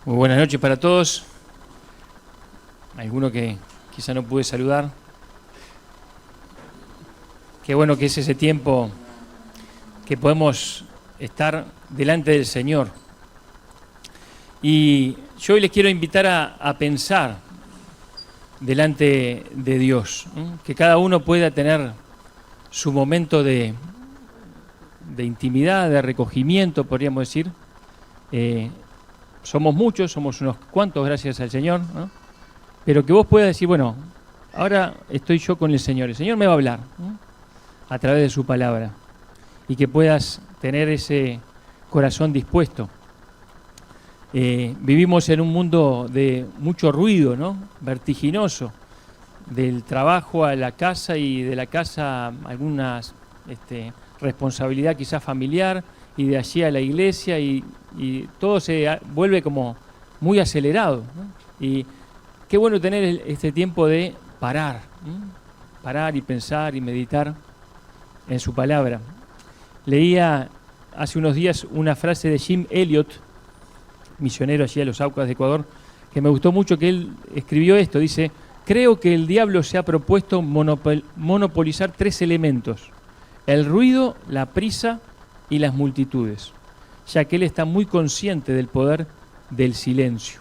Muy buenas noches para todos. Alguno que quizá no pude saludar. Qué bueno que es ese tiempo que podemos estar delante del Señor. Y yo hoy les quiero invitar a pensar delante de Dios, ¿no? Que cada uno pueda tener su momento de intimidad, de recogimiento, podríamos decir. Somos muchos, somos unos cuantos, gracias al Señor, ¿no? Pero que vos puedas decir, bueno, ahora estoy yo con el Señor me va a hablar, ¿no? A través de su palabra, y que puedas tener ese corazón dispuesto. Vivimos en un mundo de mucho ruido, ¿no? Vertiginoso, del trabajo a la casa y de la casa a algunas responsabilidad quizás familiar, y de allí a la iglesia, y todo se vuelve como muy acelerado, ¿no? Y qué bueno tener este tiempo de parar, ¿no? Parar y pensar y meditar en su palabra. Leía hace unos días una frase de Jim Elliot, misionero allí a los Aucas de Ecuador, que me gustó mucho, que él escribió esto. Dice: creo que el diablo se ha propuesto monopolizar tres elementos: el ruido, la prisa y las multitudes, ya que él está muy consciente del poder del silencio.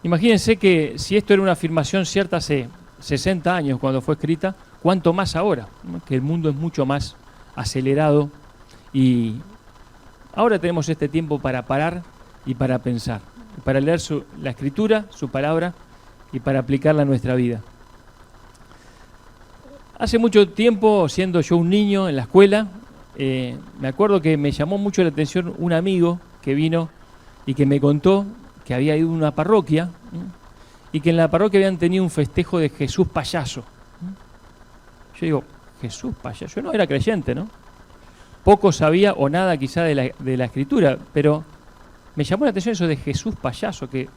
Imagínense que si esto era una afirmación cierta hace 60 años cuando fue escrita, cuánto más ahora, ¿no? Que el mundo es mucho más acelerado, y ahora tenemos este tiempo para parar y para pensar, para leer la Escritura, su palabra, y para aplicarla a nuestra vida. Hace mucho tiempo, siendo yo un niño en la escuela, me acuerdo que me llamó mucho la atención un amigo que vino y que me contó que había ido a una parroquia, ¿no? Y que en la parroquia habían tenido un festejo de Jesús payaso, ¿no? Yo digo, Jesús payaso, yo no era creyente, ¿no? Poco sabía o nada quizá de la Escritura, pero me llamó la atención eso de Jesús payaso, que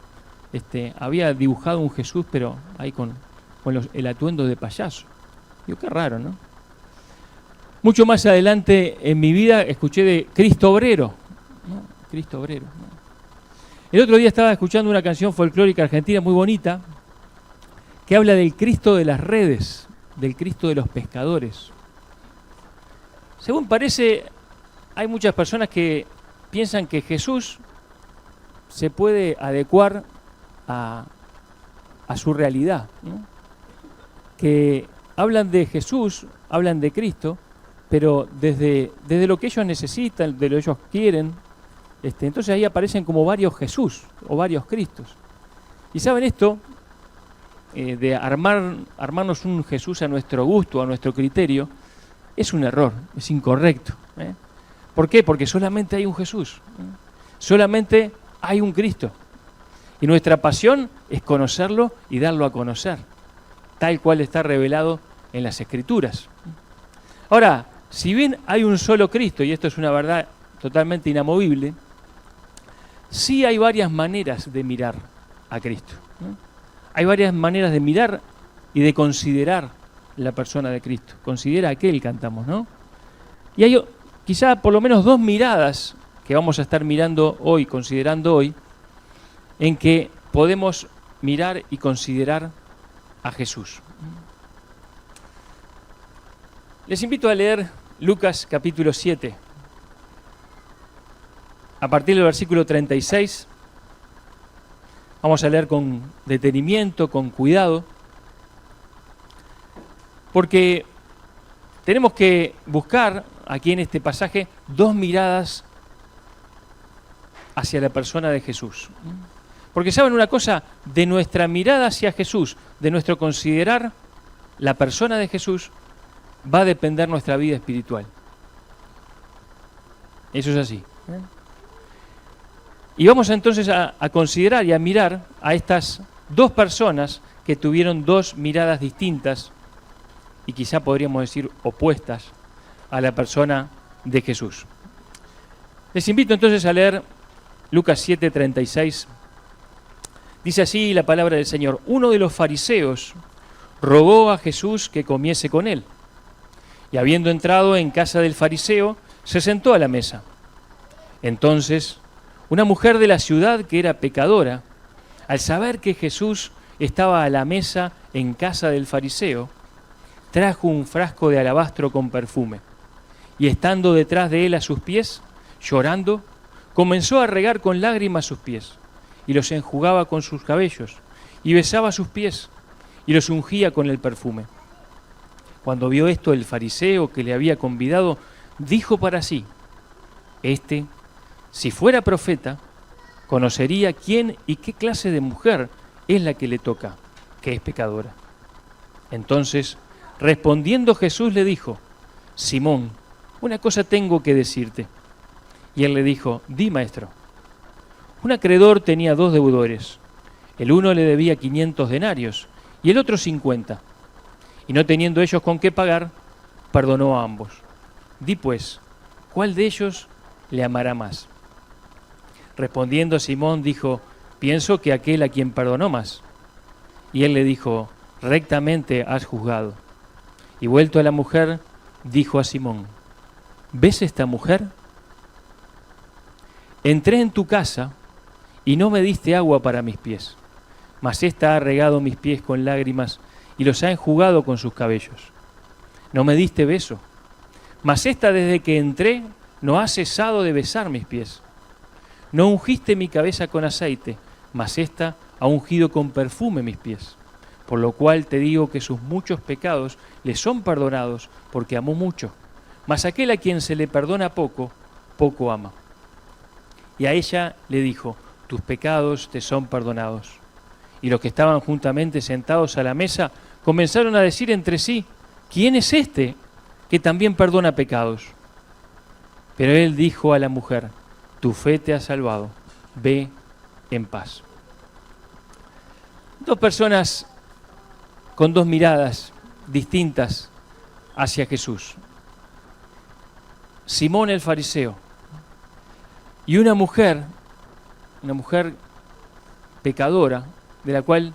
había dibujado un Jesús, pero ahí con el atuendo de payaso. Digo, qué raro, ¿no? Mucho más adelante en mi vida escuché de Cristo Obrero, ¿no? Cristo Obrero, ¿no? El otro día estaba escuchando una canción folclórica argentina muy bonita que habla del Cristo de las redes, del Cristo de los pescadores. Según parece, hay muchas personas que piensan que Jesús se puede adecuar a su realidad, ¿no? Que hablan de Jesús, hablan de Cristo, pero desde lo que ellos necesitan, de lo que ellos quieren. Entonces ahí aparecen como varios Jesús o varios Cristos. Y saben esto, de armarnos un Jesús a nuestro gusto, a nuestro criterio, es un error, es incorrecto, ¿eh? ¿Por qué? Porque solamente hay un Jesús, ¿eh? Solamente hay un Cristo. Y nuestra pasión es conocerlo y darlo a conocer, tal cual está revelado en las Escrituras. Ahora, si bien hay un solo Cristo, y esto es una verdad totalmente inamovible, sí hay varias maneras de mirar a Cristo, ¿no? Hay varias maneras de mirar y de considerar la persona de Cristo. Considera aquel, cantamos, ¿no? Y hay quizá por lo menos dos miradas que vamos a estar mirando hoy, considerando hoy, en que podemos mirar y considerar a Jesús. Les invito a leer Lucas capítulo 7. A partir del versículo 36, vamos a leer con detenimiento, con cuidado, porque tenemos que buscar aquí en este pasaje dos miradas hacia la persona de Jesús. Porque saben una cosa, de nuestra mirada hacia Jesús, de nuestro considerar la persona de Jesús, va a depender nuestra vida espiritual. Eso es así, ¿eh? Y vamos entonces a considerar y a mirar a estas dos personas que tuvieron dos miradas distintas y quizá podríamos decir opuestas a la persona de Jesús. Les invito entonces a leer Lucas 7:36. Dice así la palabra del Señor: uno de los fariseos rogó a Jesús que comiese con él, y habiendo entrado en casa del fariseo, se sentó a la mesa. Entonces Una mujer de la ciudad que era pecadora, al saber que Jesús estaba a la mesa en casa del fariseo, trajo un frasco de alabastro con perfume y estando detrás de él a sus pies, llorando, comenzó a regar con lágrimas sus pies y los enjugaba con sus cabellos y besaba sus pies y los ungía con el perfume. Cuando vio esto el fariseo que le había convidado, dijo para sí: este, si fuera profeta, conocería quién y qué clase de mujer es la que le toca, que es pecadora. Entonces, respondiendo Jesús le dijo: Simón, una cosa tengo que decirte. Y él le dijo: di, maestro. Un acreedor tenía 2 deudores. El uno le debía 500 denarios y el otro 50. Y no teniendo ellos con qué pagar, perdonó a ambos. Di pues, ¿cuál de ellos le amará más? Respondiendo Simón dijo: pienso que aquel a quien perdonó más. Y él le dijo: rectamente has juzgado. Y vuelto a la mujer, dijo a Simón: ¿ves esta mujer? Entré en tu casa y no me diste agua para mis pies, mas ésta ha regado mis pies con lágrimas y los ha enjugado con sus cabellos. No me diste beso, mas ésta desde que entré no ha cesado de besar mis pies. No ungiste mi cabeza con aceite, mas ésta ha ungido con perfume mis pies. Por lo cual te digo que sus muchos pecados le son perdonados, porque amó mucho. Mas aquel a quien se le perdona poco, poco ama. Y a ella le dijo: tus pecados te son perdonados. Y los que estaban juntamente sentados a la mesa comenzaron a decir entre sí: ¿quién es este que también perdona pecados? Pero él dijo a la mujer: tu fe te ha salvado, ve en paz. 2 personas con 2 miradas distintas hacia Jesús. Simón el fariseo y una mujer pecadora, de la cual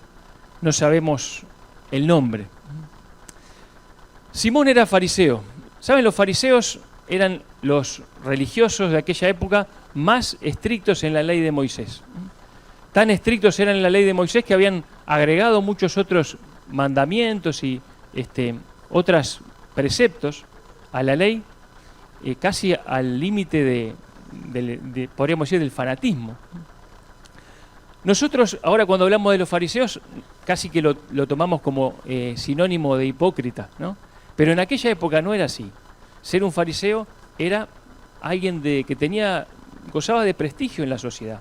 no sabemos el nombre. Simón era fariseo. ¿Saben? Los fariseos eran los religiosos de aquella época más estrictos en la ley de Moisés. Tan estrictos eran en la ley de Moisés que habían agregado muchos otros mandamientos y otros preceptos a la ley, casi al límite podríamos decir, del fanatismo. Nosotros ahora cuando hablamos de los fariseos casi que lo tomamos como sinónimo de hipócrita, ¿no? Pero en aquella época no era así. Ser un fariseo era alguien que gozaba de prestigio en la sociedad.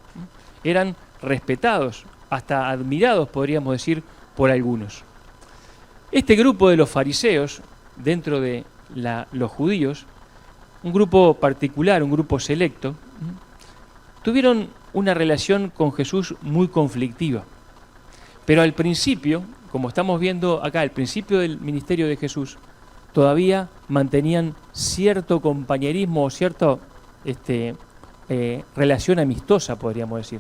Eran respetados, hasta admirados, podríamos decir, por algunos. Este grupo de los fariseos, dentro de los judíos, un grupo particular, un grupo selecto, tuvieron una relación con Jesús muy conflictiva. Pero al principio, como estamos viendo acá, al principio del ministerio de Jesús, todavía mantenían cierto compañerismo o cierta relación amistosa, podríamos decir.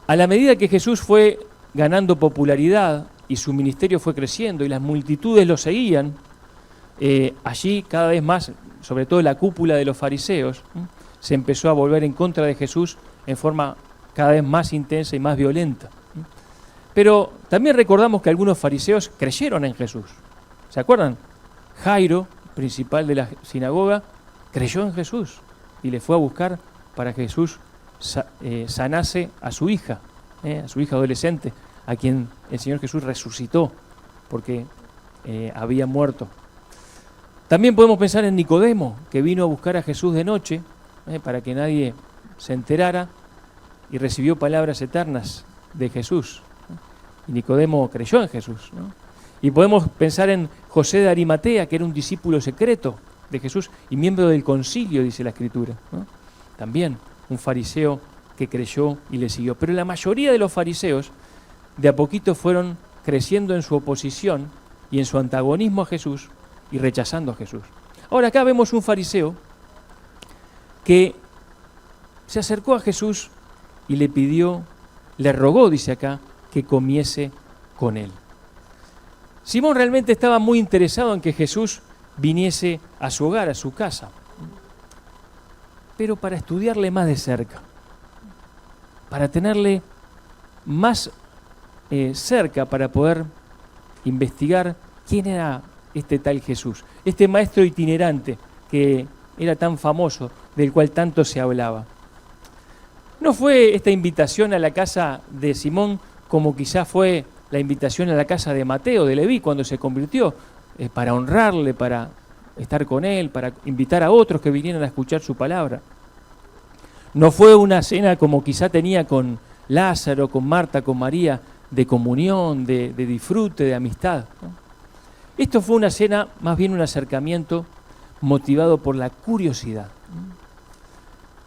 A la medida que Jesús fue ganando popularidad y su ministerio fue creciendo y las multitudes lo seguían, allí cada vez más, sobre todo la cúpula de los fariseos, se empezó a volver en contra de Jesús en forma cada vez más intensa y más violenta. Pero también recordamos que algunos fariseos creyeron en Jesús. ¿Se acuerdan? Jairo, principal de la sinagoga, creyó en Jesús y le fue a buscar para que Jesús sanase a su hija adolescente, a quien el Señor Jesús resucitó porque había muerto. También podemos pensar en Nicodemo, que vino a buscar a Jesús de noche para que nadie se enterara y recibió palabras eternas de Jesús. Y Nicodemo creyó en Jesús, ¿no? Y podemos pensar en José de Arimatea, que era un discípulo secreto de Jesús y miembro del concilio, dice la Escritura, ¿no? También un fariseo que creyó y le siguió. Pero la mayoría de los fariseos de a poquito fueron creciendo en su oposición y en su antagonismo a Jesús y rechazando a Jesús. Ahora acá vemos un fariseo que se acercó a Jesús y le rogó, dice acá, que comiese con él. Simón realmente estaba muy interesado en que Jesús viniese a su hogar, a su casa. pero para estudiarle más de cerca, para tenerle más cerca, para poder investigar quién era este tal Jesús, este maestro itinerante que era tan famoso, del cual tanto se hablaba. No fue esta invitación a la casa de Simón como quizás fue la invitación a la casa de Mateo, de Leví, cuando se convirtió, para honrarle, para estar con él, para invitar a otros que vinieran a escuchar su palabra. No fue una cena como quizá tenía con Lázaro, con Marta, con María, de comunión, de disfrute, de amistad, ¿no? Esto fue una cena, más bien un acercamiento motivado por la curiosidad.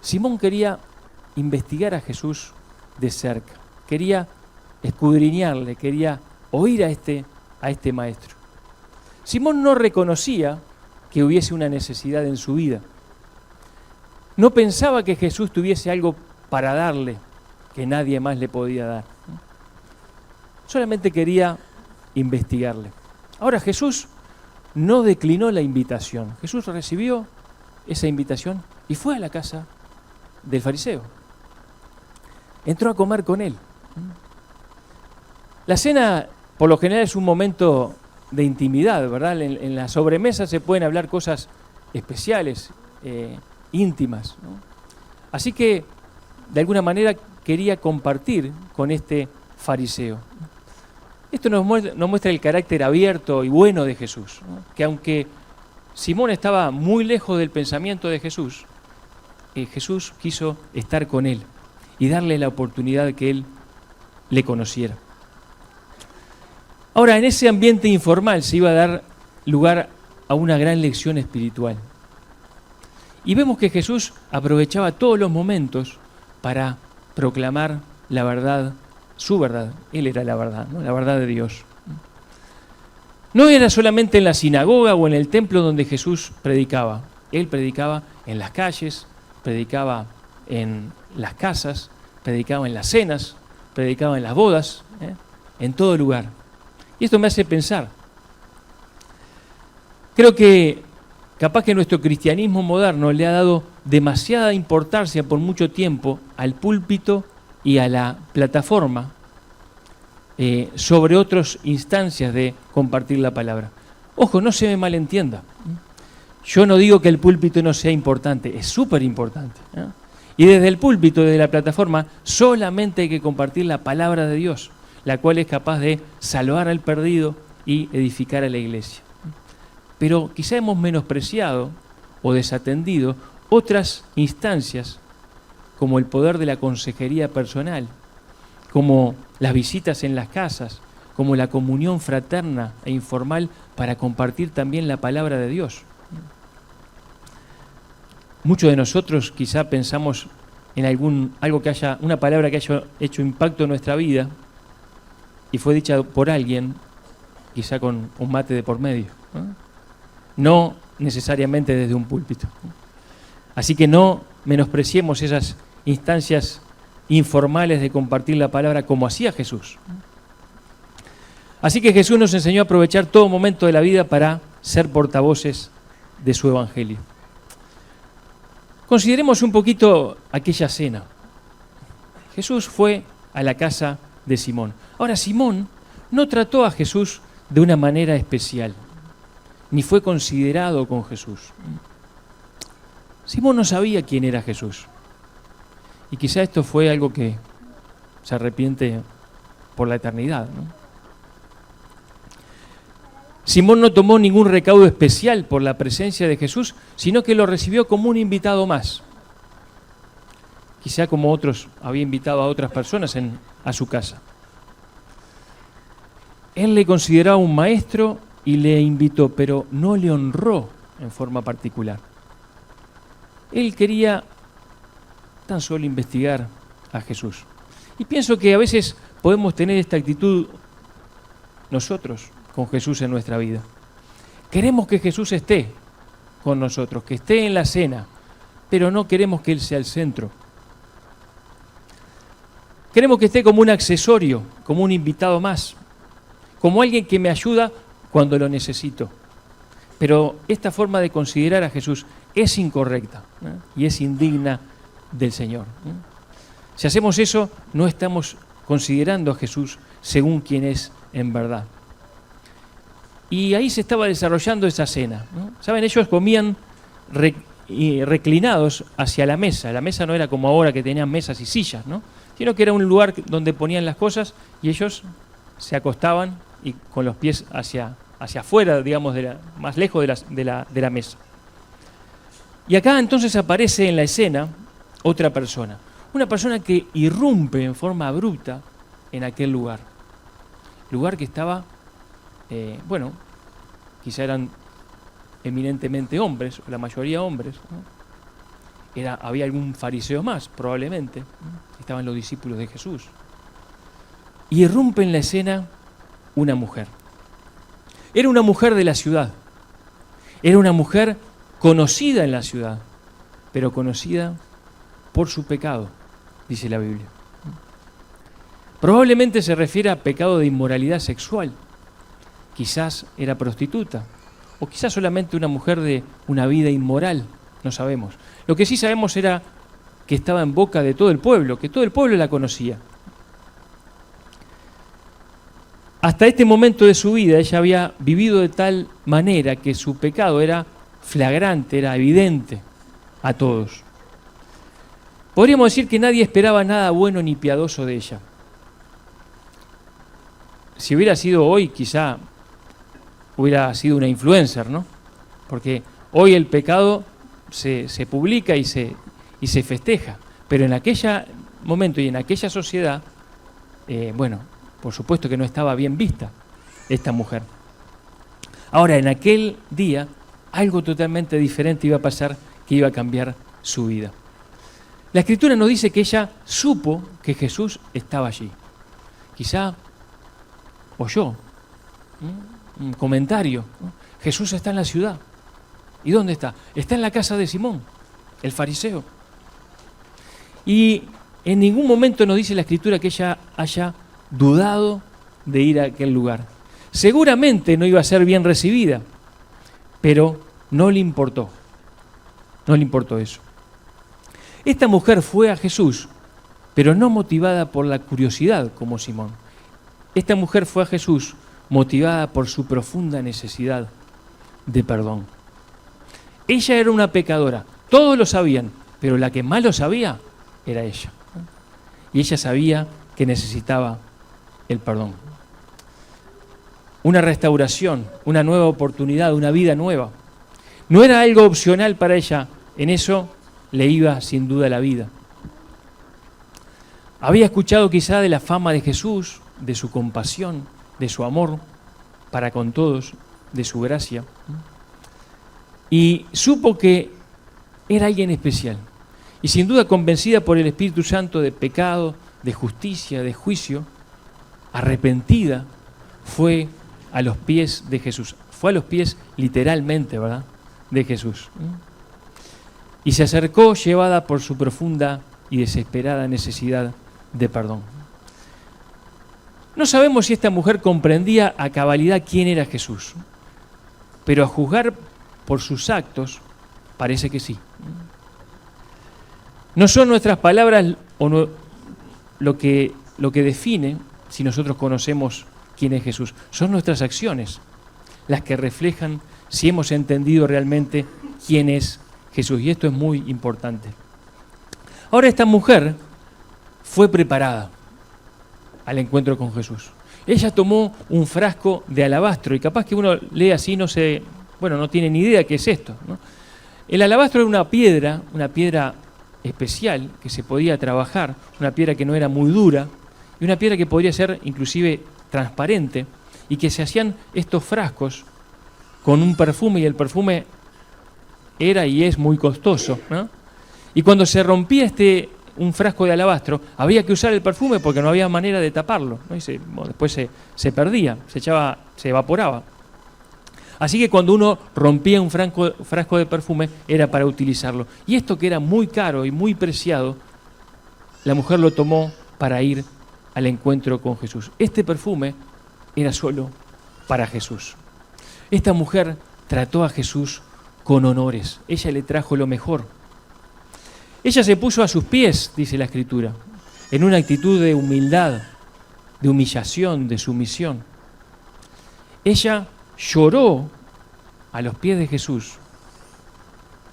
Simón quería investigar a Jesús de cerca, quería escudriñarle, quería oír a este maestro. Simón no reconocía que hubiese una necesidad en su vida. No pensaba que Jesús tuviese algo para darle que nadie más le podía dar. Solamente quería investigarle. Ahora Jesús no declinó la invitación. Jesús recibió esa invitación y fue a la casa del fariseo. Entró a comer con él. La cena, por lo general, es un momento de intimidad, ¿verdad? En la sobremesa se pueden hablar cosas especiales, íntimas, ¿no? Así que, de alguna manera, quería compartir con este fariseo. Esto nos muestra el carácter abierto y bueno de Jesús, ¿no? Que aunque Simón estaba muy lejos del pensamiento de Jesús, Jesús quiso estar con él y darle la oportunidad de que él le conociera. Ahora, en ese ambiente informal se iba a dar lugar a una gran lección espiritual. Y vemos que Jesús aprovechaba todos los momentos para proclamar la verdad, su verdad. Él era la verdad, ¿no? La verdad de Dios. No era solamente en la sinagoga o en el templo donde Jesús predicaba. Él predicaba en las calles, predicaba en las casas, predicaba en las cenas, predicaba en las bodas, en todo lugar. Y esto me hace pensar. Creo que capaz que nuestro cristianismo moderno le ha dado demasiada importancia por mucho tiempo al púlpito y a la plataforma sobre otras instancias de compartir la palabra. Ojo, no se me malentienda. Yo no digo que el púlpito no sea importante, es súper importante, ¿no? Y desde el púlpito, desde la plataforma, solamente hay que compartir la palabra de Dios, la cual es capaz de salvar al perdido y edificar a la iglesia. Pero quizá hemos menospreciado o desatendido otras instancias, como el poder de la consejería personal, como las visitas en las casas, como la comunión fraterna e informal para compartir también la palabra de Dios. Muchos de nosotros quizá pensamos en una palabra que haya hecho impacto en nuestra vida y fue dicha por alguien, quizá con un mate de por medio, no necesariamente desde un púlpito. Así que no menospreciemos esas instancias informales de compartir la palabra como hacía Jesús. Así que Jesús nos enseñó a aprovechar todo momento de la vida para ser portavoces de su evangelio. Consideremos un poquito aquella cena. Jesús fue a la casa de Simón. Ahora, Simón no trató a Jesús de una manera especial, ni fue considerado con Jesús. Simón no sabía quién era Jesús. Y quizá esto fue algo que se arrepiente por la eternidad, ¿no? Simón no tomó ningún recaudo especial por la presencia de Jesús, sino que lo recibió como un invitado más. Quizá como otros había invitado a otras personas a su casa. Él le consideraba un maestro y le invitó, pero no le honró en forma particular. Él quería tan solo investigar a Jesús. Y pienso que a veces podemos tener esta actitud nosotros con Jesús en nuestra vida. Queremos que Jesús esté con nosotros, que esté en la cena, pero no queremos que Él sea el centro. Queremos que esté como un accesorio, como un invitado más, como alguien que me ayuda cuando lo necesito. Pero esta forma de considerar a Jesús es incorrecta, y es indigna del Señor. Si hacemos eso, no estamos considerando a Jesús según quien es en verdad. Y ahí se estaba desarrollando esa cena, ¿no? Saben, ellos comían reclinados hacia la mesa. La mesa no era como ahora que tenían mesas y sillas, ¿no? Sino que era un lugar donde ponían las cosas y ellos se acostaban y con los pies hacia afuera, digamos, más lejos de la mesa. Y acá entonces aparece en la escena otra persona. Una persona que irrumpe en forma abrupta en aquel lugar. Lugar que estaba, quizá eran eminentemente hombres, la mayoría hombres, ¿no? Había algún fariseo más, probablemente, ¿no? Estaban los discípulos de Jesús. Y irrumpe en la escena una mujer. Era una mujer de la ciudad. Era una mujer conocida en la ciudad, pero conocida por su pecado, dice la Biblia. Probablemente se refiere a pecado de inmoralidad sexual. Quizás era prostituta, o quizás solamente una mujer de una vida inmoral, no sabemos. Lo que sí sabemos era que estaba en boca de todo el pueblo, que todo el pueblo la conocía. Hasta este momento de su vida ella había vivido de tal manera que su pecado era flagrante, era evidente a todos. Podríamos decir que nadie esperaba nada bueno ni piadoso de ella. Si hubiera sido hoy, quizá hubiera sido una influencer, ¿no? Porque hoy el pecado se publica y se festeja, pero en aquel momento y en aquella sociedad, por supuesto que no estaba bien vista esta mujer. Ahora, en aquel día, algo totalmente diferente iba a pasar, que iba a cambiar su vida. La Escritura nos dice que ella supo que Jesús estaba allí. Quizá oyó un comentario, ¿no? Jesús está en la ciudad. ¿Y dónde está? Está en la casa de Simón, el fariseo. Y en ningún momento nos dice la Escritura que ella haya dudado de ir a aquel lugar. Seguramente no iba a ser bien recibida, pero no le importó. No le importó eso. Esta mujer fue a Jesús, pero no motivada por la curiosidad como Simón. Esta mujer fue a Jesús motivada por su profunda necesidad de perdón. Ella era una pecadora, todos lo sabían, pero la que más lo sabía era ella. Y ella sabía que necesitaba el perdón. Una restauración, una nueva oportunidad, una vida nueva. No era algo opcional para ella, en eso le iba sin duda la vida. Había escuchado quizá de la fama de Jesús, de su compasión, de su amor para con todos, de su gracia. Y supo que era alguien especial. Y sin duda convencida por el Espíritu Santo de pecado, de justicia, de juicio, arrepentida, fue a los pies de Jesús. Fue a los pies literalmente, ¿verdad?, de Jesús. Y se acercó llevada por su profunda y desesperada necesidad de perdón. No sabemos si esta mujer comprendía a cabalidad quién era Jesús, pero a juzgar por sus actos parece que sí. No son nuestras palabras lo que define si nosotros conocemos quién es Jesús. Son nuestras acciones las que reflejan si hemos entendido realmente quién es Jesús. Y esto es muy importante. Ahora esta mujer fue preparada al encuentro con Jesús. Ella tomó un frasco de alabastro y capaz que uno lee así, no tiene ni idea qué es esto, ¿no? El alabastro era una piedra especial que se podía trabajar, una piedra que no era muy dura y una piedra que podría ser inclusive transparente, y que se hacían estos frascos con un perfume, y el perfume era y es muy costoso, ¿no? Y cuando se rompía un frasco de alabastro, había que usar el perfume porque no había manera de taparlo, ¿no? Y después se perdía, se evaporaba. Así que cuando uno rompía un frasco de perfume era para utilizarlo. Y esto, que era muy caro y muy preciado, la mujer lo tomó para ir al encuentro con Jesús. Este perfume era solo para Jesús. Esta mujer trató a Jesús con honores. Ella le trajo lo mejor. Ella se puso a sus pies, dice la Escritura, en una actitud de humildad, de humillación, de sumisión. Ella lloró a los pies de Jesús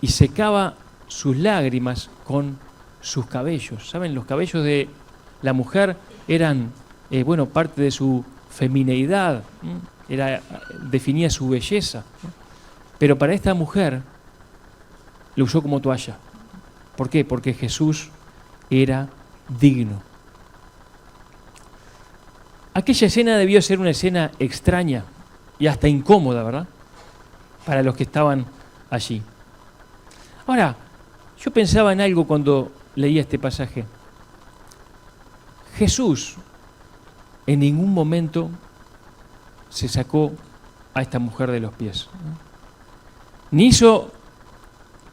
y secaba sus lágrimas con sus cabellos. ¿Saben? Los cabellos de la mujer eran, parte de su femineidad, definía su belleza. Pero para esta mujer lo usó como toalla. ¿Por qué? Porque Jesús era digno. Aquella escena debió ser una escena extraña y hasta incómoda, ¿verdad? Para los que estaban allí. Ahora, yo pensaba en algo cuando leía este pasaje. Jesús en ningún momento se sacó a esta mujer de los pies. Ni hizo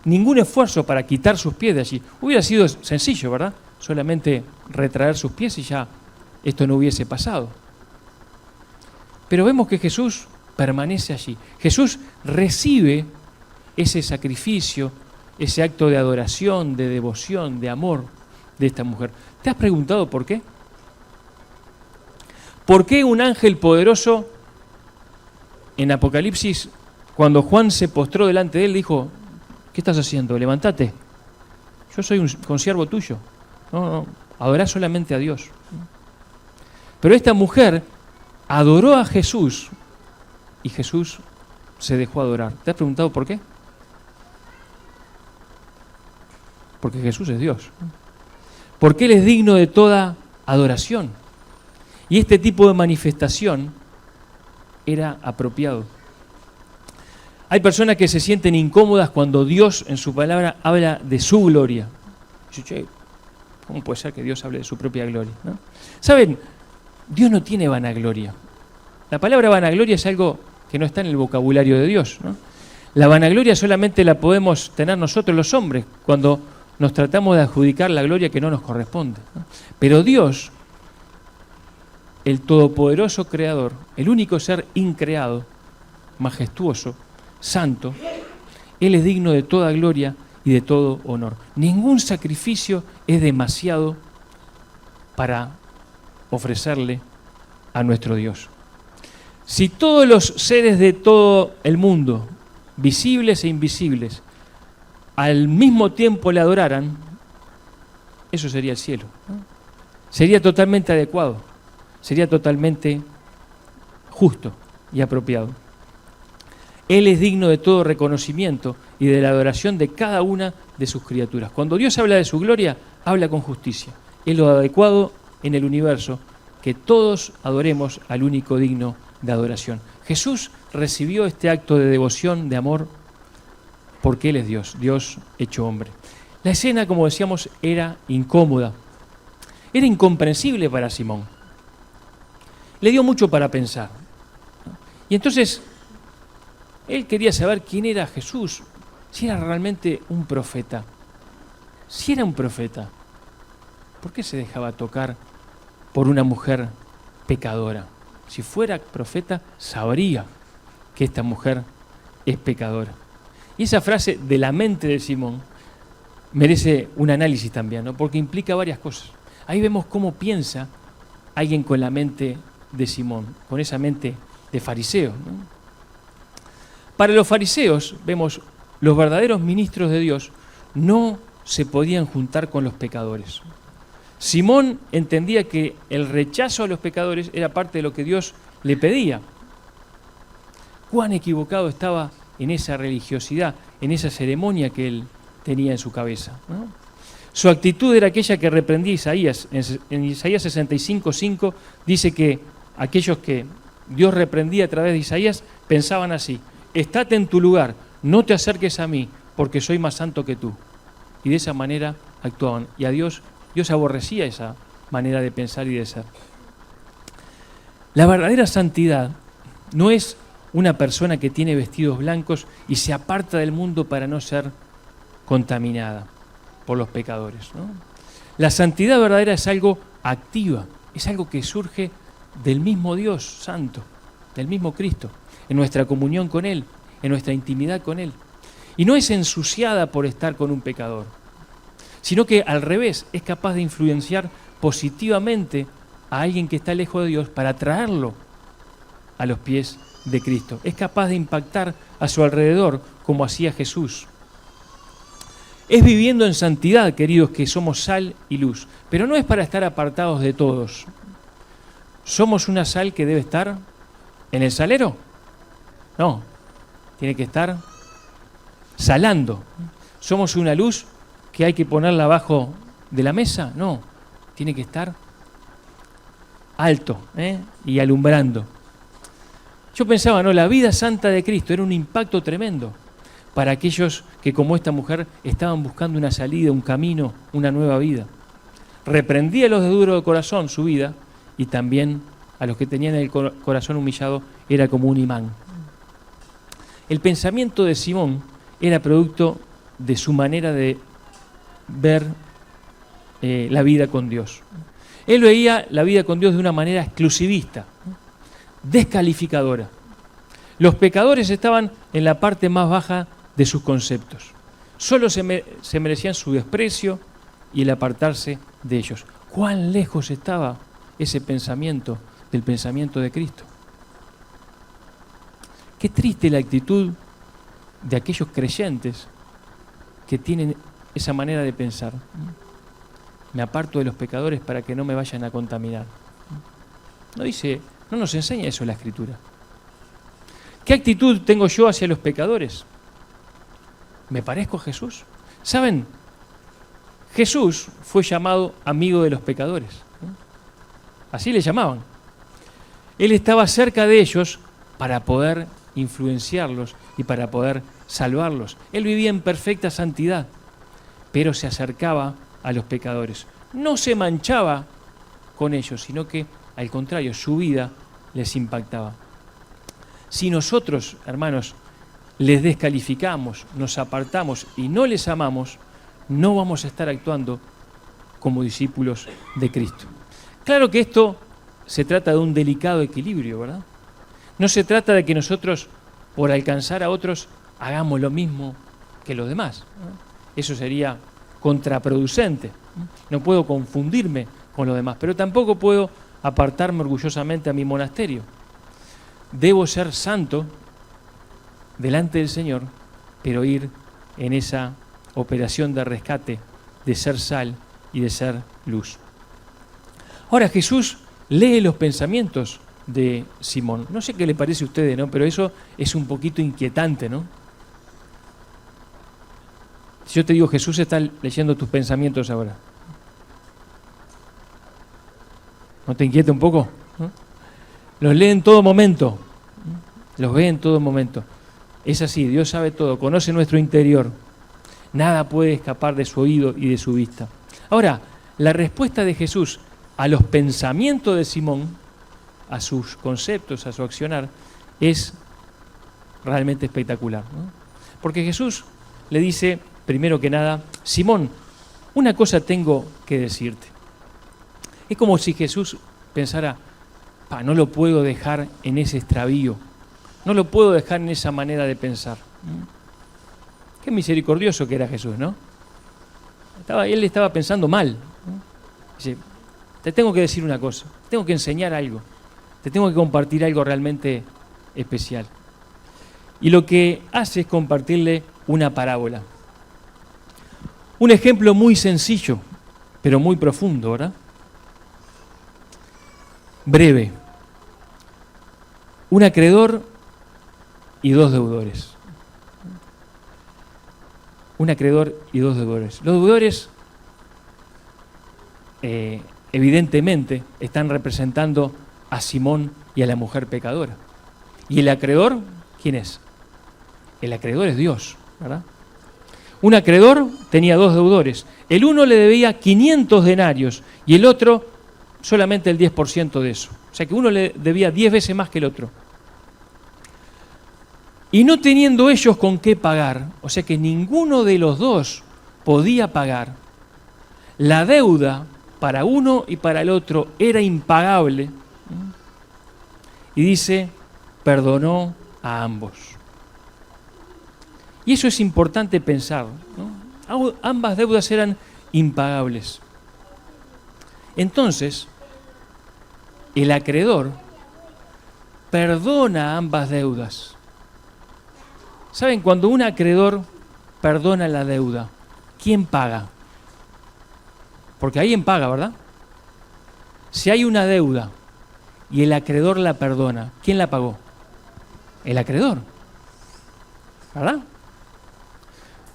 ningún esfuerzo para quitar sus pies de allí. Hubiera sido sencillo, ¿verdad? Solamente retraer sus pies y ya esto no hubiese pasado. Pero vemos que Jesús permanece allí. Jesús recibe ese sacrificio, ese acto de adoración, de devoción, de amor de esta mujer. ¿Te has preguntado por qué? ¿Por qué un ángel poderoso en Apocalipsis, cuando Juan se postró delante de él, dijo: ¿qué estás haciendo? Levántate. Yo soy un consiervo tuyo. No, adorá solamente a Dios. Pero esta mujer adoró a Jesús y Jesús se dejó adorar. ¿Te has preguntado por qué? Porque Jesús es Dios. Porque Él es digno de toda adoración. Y este tipo de manifestación era apropiado. Hay personas que se sienten incómodas cuando Dios en su palabra habla de su gloria. Che, ¿cómo puede ser que Dios hable de su propia gloria? ¿No? ¿Saben? Dios no tiene vanagloria. La palabra vanagloria es algo que no está en el vocabulario de Dios, ¿no? La vanagloria solamente la podemos tener nosotros los hombres cuando nos tratamos de adjudicar la gloria que no nos corresponde, ¿no? Pero Dios, el todopoderoso creador, el único ser increado, majestuoso, santo, Él es digno de toda gloria y de todo honor. Ningún sacrificio es demasiado para ofrecerle a nuestro Dios. Si todos los seres de todo el mundo, visibles e invisibles, al mismo tiempo le adoraran, eso sería el cielo, ¿no? Sería totalmente adecuado, sería totalmente justo y apropiado. Él es digno de todo reconocimiento y de la adoración de cada una de sus criaturas. Cuando Dios habla de su gloria, habla con justicia. Es lo adecuado en el universo, que todos adoremos al único digno de adoración. Jesús recibió este acto de devoción, de amor, porque Él es Dios, Dios hecho hombre. La escena, como decíamos, era incómoda. Era incomprensible para Simón. Le dio mucho para pensar. Y entonces, él quería saber quién era Jesús, si era realmente un profeta. Si era un profeta, ¿por qué se dejaba tocar por una mujer pecadora? Si fuera profeta, sabría que esta mujer es pecadora. Y esa frase de la mente de Simón merece un análisis también, ¿no? Porque implica varias cosas. Ahí vemos cómo piensa alguien con la mente de Simón, con esa mente de fariseo, ¿no? Para los fariseos, vemos, los verdaderos ministros de Dios no se podían juntar con los pecadores. Simón entendía que el rechazo a los pecadores era parte de lo que Dios le pedía. Cuán equivocado estaba en esa religiosidad, en esa ceremonia que él tenía en su cabeza, ¿no? Su actitud era aquella que reprendía Isaías. En Isaías 65:5 dice que aquellos que Dios reprendía a través de Isaías pensaban así: estate en tu lugar, no te acerques a mí, porque soy más santo que tú. Y de esa manera actuaban. Y a Dios aborrecía esa manera de pensar y de ser. La verdadera santidad no es una persona que tiene vestidos blancos y se aparta del mundo para no ser contaminada por los pecadores, ¿no? La santidad verdadera es algo activa, es algo que surge del mismo Dios santo, del mismo Cristo, en nuestra comunión con Él, en nuestra intimidad con Él. Y no es ensuciada por estar con un pecador, sino que al revés, es capaz de influenciar positivamente a alguien que está lejos de Dios para traerlo a los pies de Cristo. Es capaz de impactar a su alrededor como hacía Jesús. Es viviendo en santidad, queridos, que somos sal y luz, pero no es para estar apartados de todos. ¿Somos una sal que debe estar en el salero? No, tiene que estar salando. ¿Somos una luz que hay que ponerla abajo de la mesa? No, tiene que estar alto y alumbrando. Yo pensaba, no, la vida santa de Cristo era un impacto tremendo para aquellos que, como esta mujer, estaban buscando una salida, un camino, una nueva vida. Reprendía a los de duro de corazón su vida, y también a los que tenían el corazón humillado era como un imán. El pensamiento de Simón era producto de su manera de ver la vida con Dios. Él veía la vida con Dios de una manera exclusivista, descalificadora. Los pecadores estaban en la parte más baja de sus conceptos. Solo se merecían su desprecio y el apartarse de ellos. ¿Cuán lejos estaba ese pensamiento del pensamiento de Cristo? Qué triste la actitud de aquellos creyentes que tienen esa manera de pensar. Me aparto de los pecadores para que no me vayan a contaminar. No nos enseña eso la Escritura. ¿Qué actitud tengo yo hacia los pecadores? ¿Me parezco a Jesús? ¿Saben? Jesús fue llamado amigo de los pecadores. Así le llamaban. Él estaba cerca de ellos para poder influenciarlos y para poder salvarlos. Él vivía en perfecta santidad, pero se acercaba a los pecadores. No se manchaba con ellos, sino que, al contrario, su vida les impactaba. Si nosotros, hermanos, les descalificamos, nos apartamos y no les amamos, no vamos a estar actuando como discípulos de Cristo. Claro que esto se trata de un delicado equilibrio, ¿verdad? No se trata de que nosotros, por alcanzar a otros, hagamos lo mismo que los demás, ¿no? Eso sería contraproducente. No puedo confundirme con los demás, pero tampoco puedo apartarme orgullosamente a mi monasterio. Debo ser santo delante del Señor, pero ir en esa operación de rescate, de ser sal y de ser luz. Ahora Jesús lee los pensamientos de Simón. No sé qué le parece a ustedes, ¿no? Pero eso es un poquito inquietante, ¿no? Si yo te digo, Jesús está leyendo tus pensamientos ahora, ¿no te inquieta un poco? ¿No? Los lee en todo momento, los ve en todo momento. Es así, Dios sabe todo, conoce nuestro interior. Nada puede escapar de su oído y de su vista. Ahora, la respuesta de Jesús a los pensamientos de Simón, a sus conceptos, a su accionar, es realmente espectacular, ¿no? Porque Jesús le dice, primero que nada, Simón, una cosa tengo que decirte. Es como si Jesús pensara, no lo puedo dejar en ese extravío, no lo puedo dejar en esa manera de pensar. Qué misericordioso que era Jesús, ¿no? Él estaba pensando mal, ¿no? Dice, te tengo que decir una cosa, te tengo que enseñar algo, te tengo que compartir algo realmente especial. Y lo que hace es compartirle una parábola. Un ejemplo muy sencillo, pero muy profundo, ¿verdad? Breve. Un acreedor y dos deudores. Un acreedor y dos deudores. Los deudores, evidentemente, están representando a Simón y a la mujer pecadora. ¿Y el acreedor? ¿Quién es? El acreedor es Dios, ¿verdad? Un acreedor tenía dos deudores. El uno le debía 500 denarios y el otro solamente el 10% de eso. O sea que uno le debía 10 veces más que el otro. Y no teniendo ellos con qué pagar, o sea que ninguno de los dos podía pagar, la deuda para uno y para el otro era impagable. Y dice, perdonó a ambos. Y eso es importante pensar, ¿no? Ambas deudas eran impagables. Entonces, el acreedor perdona ambas deudas. ¿Saben? Cuando un acreedor perdona la deuda, ¿quién paga? Porque alguien paga, ¿verdad? Si hay una deuda y el acreedor la perdona, ¿quién la pagó? El acreedor, ¿verdad?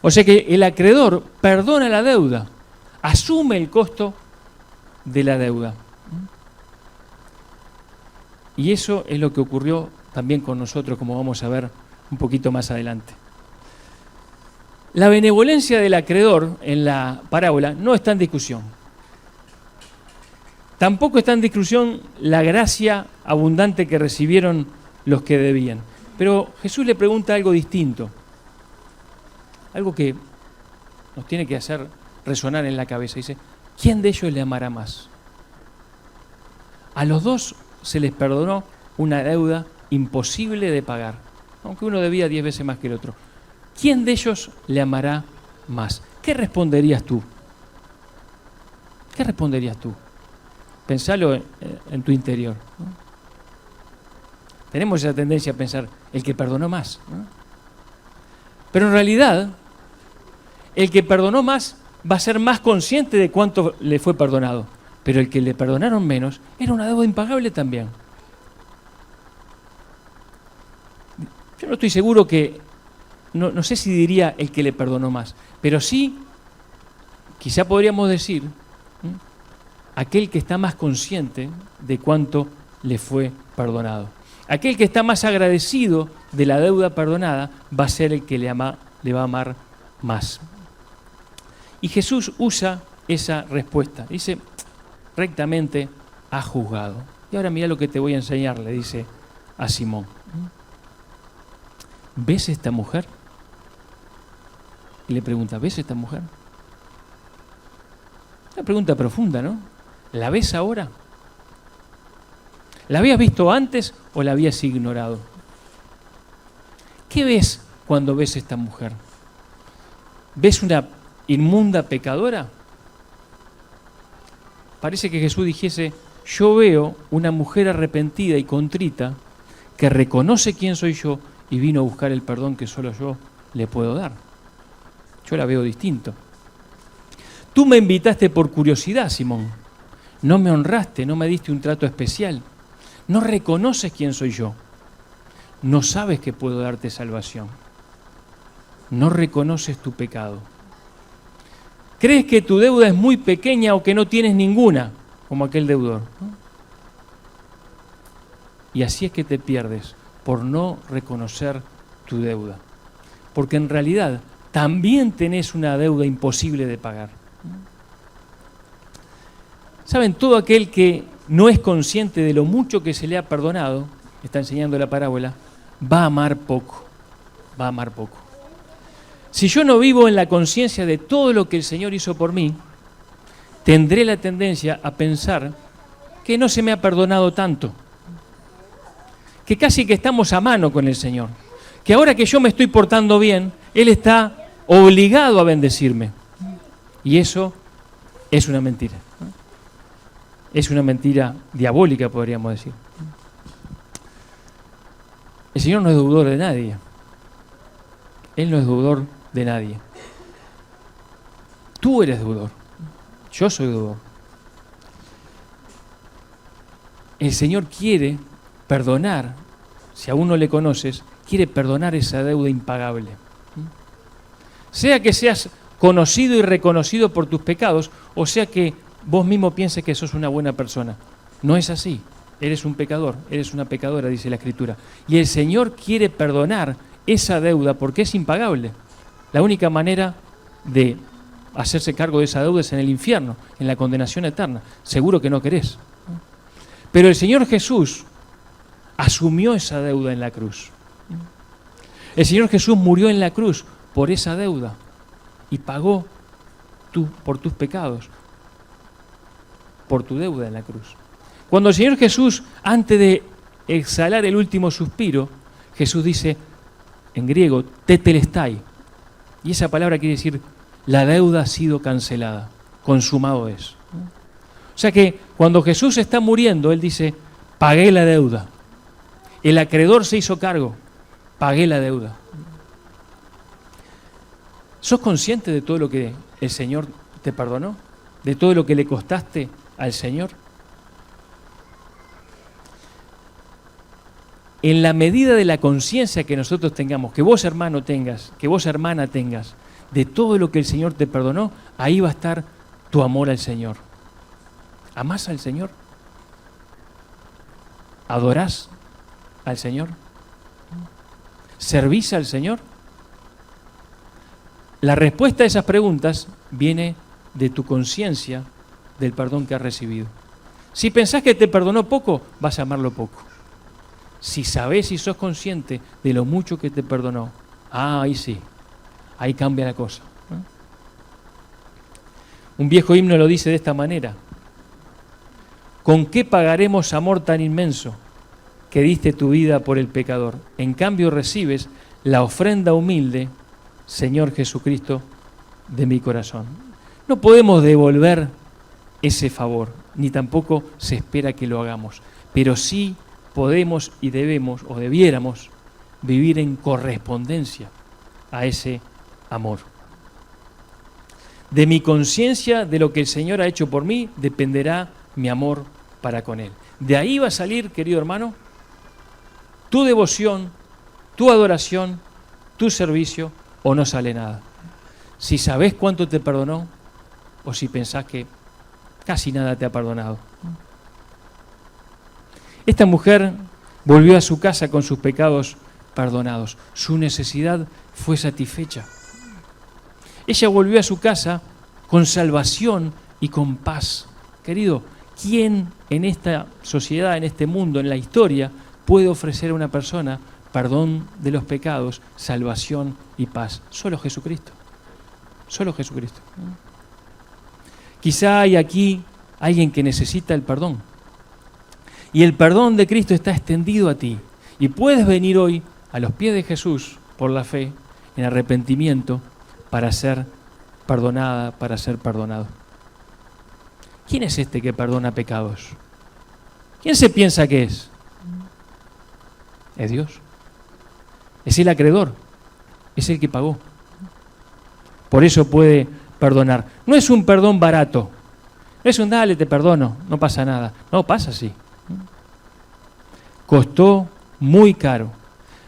O sea que el acreedor perdona la deuda, asume el costo de la deuda. Y eso es lo que ocurrió también con nosotros, como vamos a ver un poquito más adelante. La benevolencia del acreedor en la parábola no está en discusión. Tampoco está en discusión la gracia abundante que recibieron los que debían. Pero Jesús le pregunta algo distinto, algo que nos tiene que hacer resonar en la cabeza. Dice, ¿quién de ellos le amará más? A los dos se les perdonó una deuda imposible de pagar, aunque uno debía 10 veces más que el otro. ¿Quién de ellos le amará más? ¿Qué responderías tú? ¿Qué responderías tú? Pensalo en tu interior, ¿no? Tenemos esa tendencia a pensar, el que perdonó más, ¿no? Pero en realidad, el que perdonó más va a ser más consciente de cuánto le fue perdonado. Pero el que le perdonaron menos era una deuda impagable también. Yo no estoy seguro que, no sé si diría el que le perdonó más, pero sí, quizá podríamos decir, aquel que está más consciente de cuánto le fue perdonado. Aquel que está más agradecido de la deuda perdonada va a ser el que le va a amar más. Y Jesús usa esa respuesta. Dice, rectamente ha juzgado. Y ahora mira lo que te voy a enseñar, le dice a Simón. ¿Ves esta mujer? Y le pregunta, ¿ves esta mujer? Una pregunta profunda, ¿no? ¿La ves ahora? ¿La habías visto antes o la habías ignorado? ¿Qué ves cuando ves esta mujer? ¿Ves una inmunda pecadora? Parece que Jesús dijese, yo veo una mujer arrepentida y contrita que reconoce quién soy yo y vino a buscar el perdón que solo yo le puedo dar. Yo la veo distinto. Tú me invitaste por curiosidad, Simón. No me honraste, no me diste un trato especial. No reconoces quién soy yo. No sabes que puedo darte salvación. No reconoces tu pecado. Crees que tu deuda es muy pequeña o que no tienes ninguna, como aquel deudor, ¿no? Y así es que te pierdes por no reconocer tu deuda. Porque en realidad también tenés una deuda imposible de pagar. ¿Saben? Todo aquel que no es consciente de lo mucho que se le ha perdonado, está enseñando la parábola, va a amar poco. Va a amar poco. Si yo no vivo en la conciencia de todo lo que el Señor hizo por mí, tendré la tendencia a pensar que no se me ha perdonado tanto, que casi que estamos a mano con el Señor, que ahora que yo me estoy portando bien, Él está obligado a bendecirme. Y eso es una mentira, ¿no? Es una mentira diabólica, podríamos decir. El Señor no es deudor de nadie. Él no es deudor de nadie. Tú eres deudor. Yo soy deudor. El Señor quiere perdonar, si aún no le conoces, quiere perdonar esa deuda impagable. Sea que seas conocido y reconocido por tus pecados, o sea que vos mismo pienses que sos una buena persona. No es así. Eres un pecador, eres una pecadora, dice la Escritura. Y el Señor quiere perdonar esa deuda porque es impagable. La única manera de hacerse cargo de esa deuda es en el infierno, en la condenación eterna. Seguro que no querés. Pero el Señor Jesús asumió esa deuda en la cruz. El Señor Jesús murió en la cruz por esa deuda y pagó por tus pecados, por tu deuda en la cruz. Cuando el Señor Jesús, antes de exhalar el último suspiro, Jesús dice en griego, tetelestai, Y esa palabra quiere decir, la deuda ha sido cancelada, consumado es. O sea que cuando Jesús está muriendo, Él dice, pagué la deuda. El acreedor se hizo cargo, pagué la deuda. ¿Sos consciente de todo lo que el Señor te perdonó? ¿De todo lo que le costaste al Señor? En la medida de la conciencia que nosotros tengamos, que vos hermano tengas, que vos hermana tengas, de todo lo que el Señor te perdonó, ahí va a estar tu amor al Señor. ¿Amás al Señor? ¿Adorás al Señor? ¿Servís al Señor? La respuesta a esas preguntas viene de tu conciencia del perdón que has recibido. Si pensás que te perdonó poco, vas a amarlo poco. Si sabés y sos consciente de lo mucho que te perdonó, ahí sí, ahí cambia la cosa. Un viejo himno lo dice de esta manera: ¿con qué pagaremos amor tan inmenso que diste tu vida por el pecador? En cambio recibes la ofrenda humilde, Señor Jesucristo, de mi corazón. No podemos devolver ese favor, ni tampoco se espera que lo hagamos, pero sí podemos y debemos o debiéramos vivir en correspondencia a ese amor. De mi conciencia de lo que el Señor ha hecho por mí dependerá mi amor para con Él. De ahí va a salir, querido hermano, tu devoción, tu adoración, tu servicio, o no sale nada. Si sabés cuánto te perdonó o si pensás que casi nada te ha perdonado. Esta mujer volvió a su casa con sus pecados perdonados. Su necesidad fue satisfecha. Ella volvió a su casa con salvación y con paz. Querido, ¿quién en esta sociedad, en este mundo, en la historia, puede ofrecer a una persona perdón de los pecados, salvación y paz? Solo Jesucristo. Solo Jesucristo. Quizá hay aquí alguien que necesita el perdón. Y el perdón de Cristo está extendido a ti. Y puedes venir hoy a los pies de Jesús por la fe, en arrepentimiento, para ser perdonada, para ser perdonado. ¿Quién es este que perdona pecados? ¿Quién se piensa que es? Es Dios. Es el acreedor. Es el que pagó. Por eso puede perdonar. No es un perdón barato. No es un dale, te perdono, no pasa nada. No, pasa así. Costó muy caro.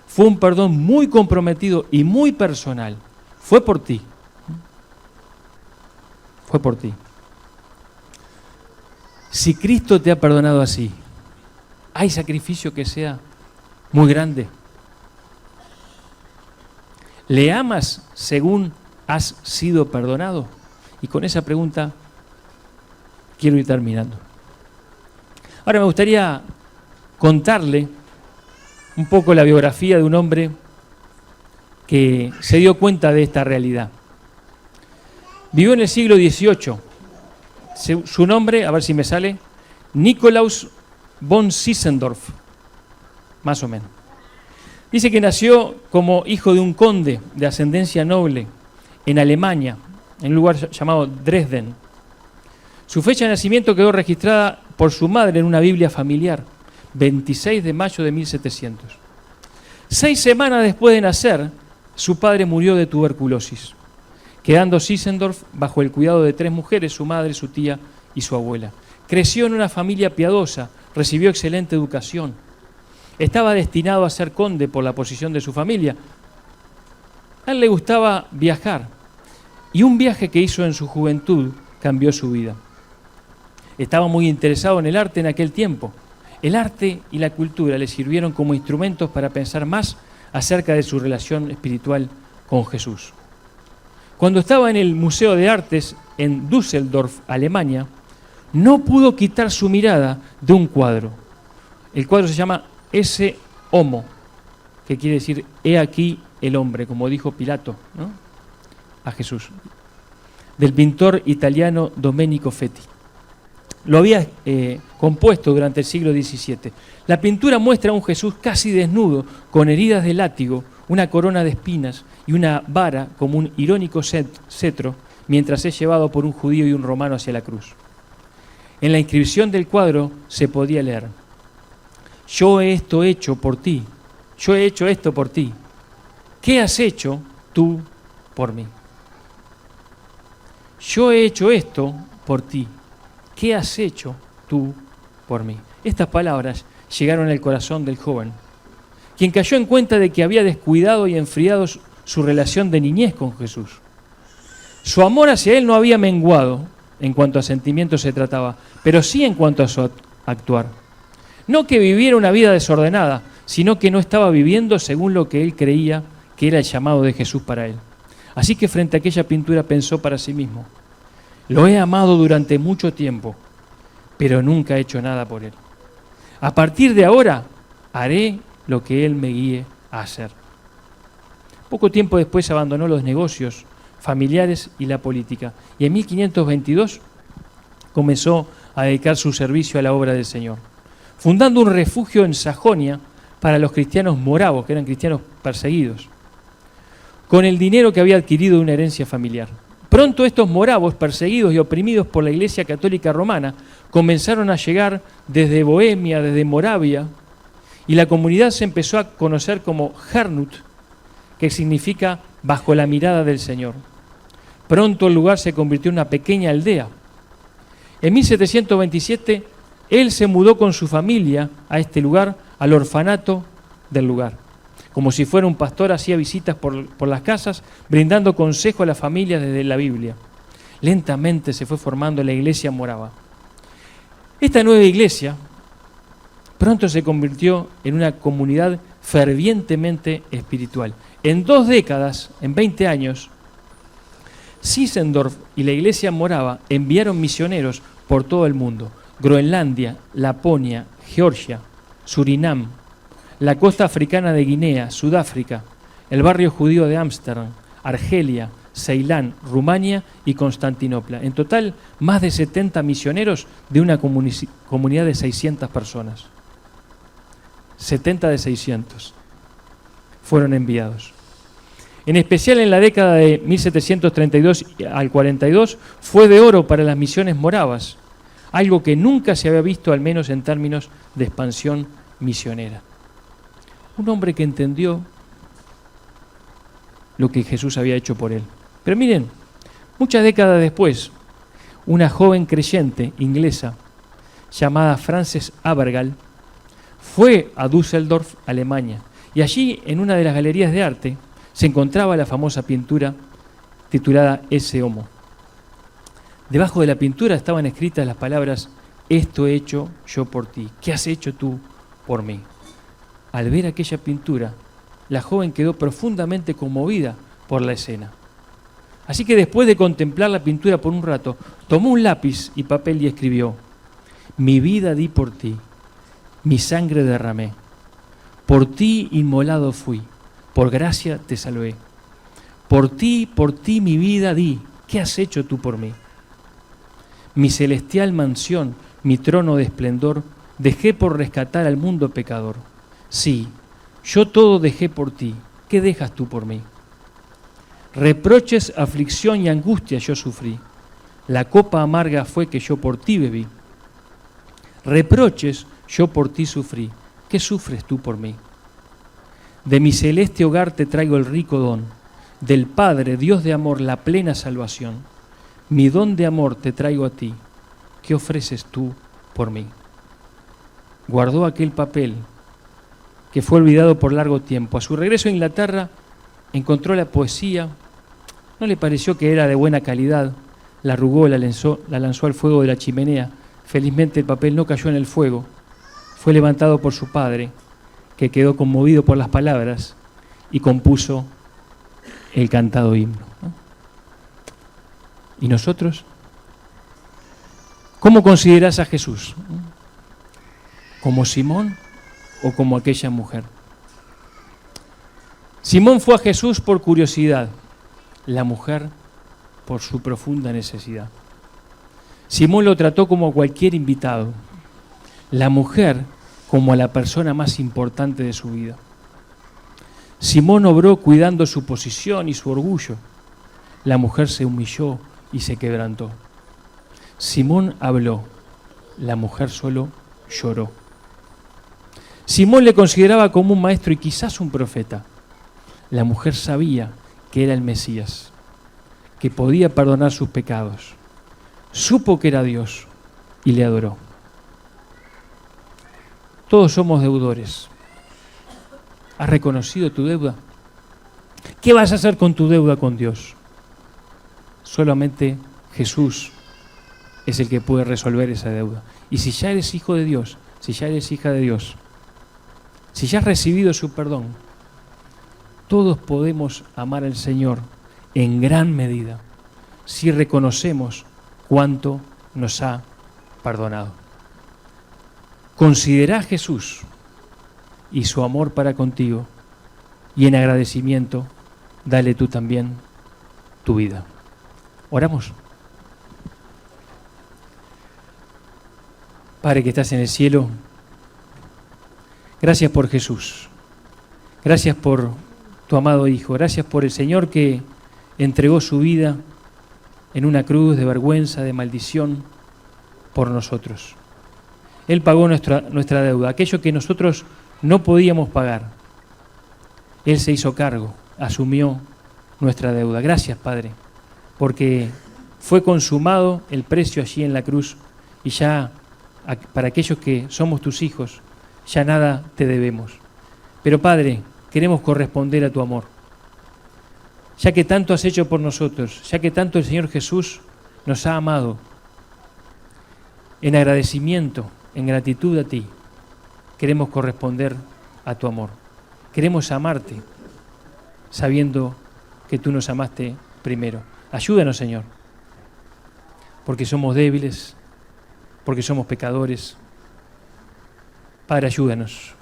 Fue un perdón muy comprometido y muy personal. Fue por ti. Fue por ti. Si Cristo te ha perdonado así, ¿hay sacrificio que sea muy grande? ¿Le amas según has sido perdonado? Y con esa pregunta quiero ir terminando. Ahora me gustaría contarle un poco la biografía de un hombre que se dio cuenta de esta realidad. Vivió en el siglo XVIII. Su nombre, a ver si me sale, Nikolaus von Zinzendorf, más o menos. Dice que nació como hijo de un conde de ascendencia noble en Alemania, en un lugar llamado Dresden. Su fecha de nacimiento quedó registrada por su madre en una Biblia familiar, 26 de mayo de 1700. 6 semanas después de nacer, su padre murió de tuberculosis, quedando Zinzendorf bajo el cuidado de 3 mujeres, su madre, su tía y su abuela. Creció en una familia piadosa, recibió excelente educación. Estaba destinado a ser conde por la posición de su familia. A él le gustaba viajar, y un viaje que hizo en su juventud cambió su vida. Estaba muy interesado en el arte en aquel tiempo. El arte y la cultura le sirvieron como instrumentos para pensar más acerca de su relación espiritual con Jesús. Cuando estaba en el Museo de Artes en Düsseldorf, Alemania, no pudo quitar su mirada de un cuadro. El cuadro se llama Esse Homo, que quiere decir he aquí el hombre, como dijo Pilato, ¿no?, a Jesús, del pintor italiano Domenico Feti. Lo había compuesto durante el siglo XVII. La pintura muestra a un Jesús casi desnudo, con heridas de látigo, una corona de espinas y una vara como un irónico cetro, mientras es llevado por un judío y un romano hacia la cruz. En la inscripción del cuadro se podía leer: yo he hecho por ti, yo he hecho esto por ti. ¿Qué has hecho tú por mí? Yo he hecho esto por ti. ¿Qué has hecho tú por mí? Estas palabras llegaron al corazón del joven, quien cayó en cuenta de que había descuidado y enfriado su relación de niñez con Jesús. Su amor hacia él no había menguado en cuanto a sentimientos se trataba, pero sí en cuanto a su actuar. No que viviera una vida desordenada, sino que no estaba viviendo según lo que él creía que era el llamado de Jesús para él. Así que frente a aquella pintura pensó para sí mismo: lo he amado durante mucho tiempo, pero nunca he hecho nada por él. A partir de ahora haré lo que él me guíe a hacer. Poco tiempo después abandonó los negocios familiares y la política, y en 1522 comenzó a dedicar su servicio a la obra del Señor, fundando un refugio en Sajonia para los cristianos moravos, que eran cristianos perseguidos, con el dinero que había adquirido de una herencia familiar. Pronto estos moravos, perseguidos y oprimidos por la Iglesia Católica Romana, comenzaron a llegar desde Bohemia, desde Moravia, y la comunidad se empezó a conocer como Hernut, que significa bajo la mirada del Señor. Pronto el lugar se convirtió en una pequeña aldea. En 1727, él se mudó con su familia a este lugar, al orfanato del lugar. Como si fuera un pastor, hacía visitas por las casas, brindando consejo a las familias desde la Biblia. Lentamente se fue formando la iglesia morava. Esta nueva iglesia pronto se convirtió en una comunidad fervientemente espiritual. En 2 décadas, en 20 años, Zinzendorf y la iglesia morava enviaron misioneros por todo el mundo: Groenlandia, Laponia, Georgia, Surinam, la costa africana de Guinea, Sudáfrica, el barrio judío de Ámsterdam, Argelia, Ceilán, Rumania y Constantinopla. En total, más de 70 misioneros de una comunidad de 600 personas. 70 de 600 fueron enviados. En especial en la década de 1732 al 42 fue de oro para las misiones moravas, algo que nunca se había visto, al menos en términos de expansión misionera. Un hombre que entendió lo que Jesús había hecho por él. Pero miren, muchas décadas después, una joven creyente inglesa llamada Frances Abergall fue a Düsseldorf, Alemania, y allí, en una de las galerías de arte, se encontraba la famosa pintura titulada Esse Homo. Debajo de la pintura estaban escritas las palabras: esto he hecho yo por ti, ¿qué has hecho tú por mí? Al ver aquella pintura, la joven quedó profundamente conmovida por la escena. Así que después de contemplar la pintura por un rato, tomó un lápiz y papel y escribió: mi vida di por ti, mi sangre derramé, por ti inmolado fui, por gracia te salvé. Por ti mi vida di, ¿qué has hecho tú por mí? Mi celestial mansión, mi trono de esplendor, dejé por rescatar al mundo pecador. Sí, yo todo dejé por ti, ¿qué dejas tú por mí? Reproches, aflicción y angustia yo sufrí, la copa amarga fue que yo por ti bebí. Reproches yo por ti sufrí, ¿qué sufres tú por mí? De mi celeste hogar te traigo el rico don, del Padre, Dios de amor, la plena salvación. Mi don de amor te traigo a ti, ¿qué ofreces tú por mí? Guardó aquel papel que fue olvidado por largo tiempo. A su regreso a Inglaterra encontró la poesía, no le pareció que era de buena calidad, la arrugó, la lanzó al fuego de la chimenea. Felizmente el papel no cayó en el fuego, fue levantado por su padre, que quedó conmovido por las palabras y compuso el cantado himno. ¿Y nosotros? ¿Cómo considerás a Jesús? ¿Como Simón o como aquella mujer? Simón fue a Jesús por curiosidad, la mujer por su profunda necesidad. Simón lo trató como a cualquier invitado, la mujer como a la persona más importante de su vida. Simón obró cuidando su posición y su orgullo. La mujer se humilló y se quebrantó. Simón habló, la mujer solo lloró. Simón le consideraba como un maestro y quizás un profeta. La mujer sabía que era el Mesías, que podía perdonar sus pecados. Supo que era Dios y le adoró. Todos somos deudores. ¿Has reconocido tu deuda? ¿Qué vas a hacer con tu deuda con Dios? Solamente Jesús es el que puede resolver esa deuda. Y si ya eres hijo de Dios, si ya eres hija de Dios, si ya has recibido su perdón, todos podemos amar al Señor en gran medida si reconocemos cuánto nos ha perdonado. Considera a Jesús y su amor para contigo, y en agradecimiento, dale tú también tu vida. Oramos. Padre que estás en el cielo, gracias por Jesús. Gracias por tu amado Hijo. Gracias por el Señor que entregó su vida en una cruz de vergüenza, de maldición, por nosotros. Él pagó nuestra deuda, aquello que nosotros no podíamos pagar. Él se hizo cargo, asumió nuestra deuda. Gracias, Padre, porque fue consumado el precio allí en la cruz y ya para aquellos que somos tus hijos, ya nada te debemos. Pero, Padre, queremos corresponder a tu amor. Ya que tanto has hecho por nosotros, ya que tanto el Señor Jesús nos ha amado, en agradecimiento, en gratitud a ti, queremos corresponder a tu amor. Queremos amarte, sabiendo que tú nos amaste primero. Ayúdanos, Señor, porque somos débiles, porque somos pecadores. Padre, ayúdanos.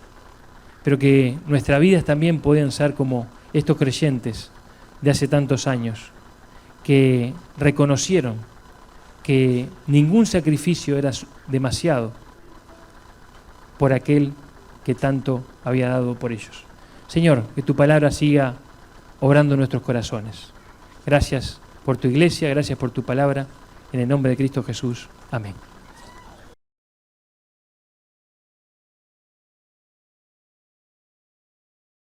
Pero que nuestras vidas también puedan ser como estos creyentes de hace tantos años, que reconocieron que ningún sacrificio era demasiado por aquel que tanto había dado por ellos. Señor, que tu palabra siga obrando en nuestros corazones. Gracias por tu iglesia, gracias por tu palabra. En el nombre de Cristo Jesús. Amén.